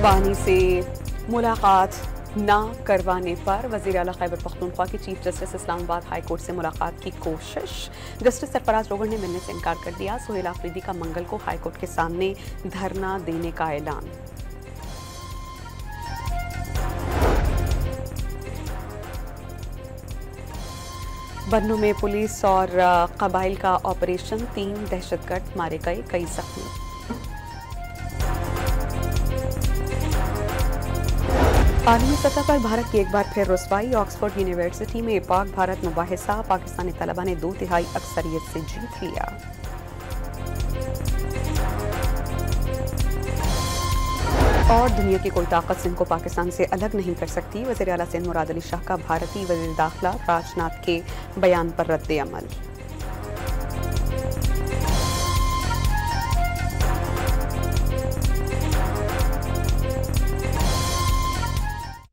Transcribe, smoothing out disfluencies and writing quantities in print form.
वानी से मुलाकात ना करवाने पर वज़ीर आला खैबर पख्तूनख्वा की chief justice Islamabad high court से मुलाकात की कोशिश। जस्टिस सरफराज रोगन ने मिलने से इनकार कर दिया। सुहेल आफरीदी का मंगल को हाई कोर्ट के सामने धरना देने का ऐलान। बन्नू में पुलिस और कबाइल का ऑपरेशन, 3 दहशतगर्द मारे गए, कई जख्मी। आलमी सतह पर भारत की एक बार फिर रुसवाई। ऑक्सफोर्ड यूनिवर्सिटी में पाक भारत मुबाहसा, पाकिस्तानी तलबा ने 2/3 अक्सरियत से जीत लिया। और दुनिया की कोई ताकत सिंध को पाकिस्तान से अलग नहीं कर सकती। वज़ीर आला सिंध मुराद अली शाह का भारतीय वज़ीर दाखिला राजनाथ के बयान पर रद्द अमल।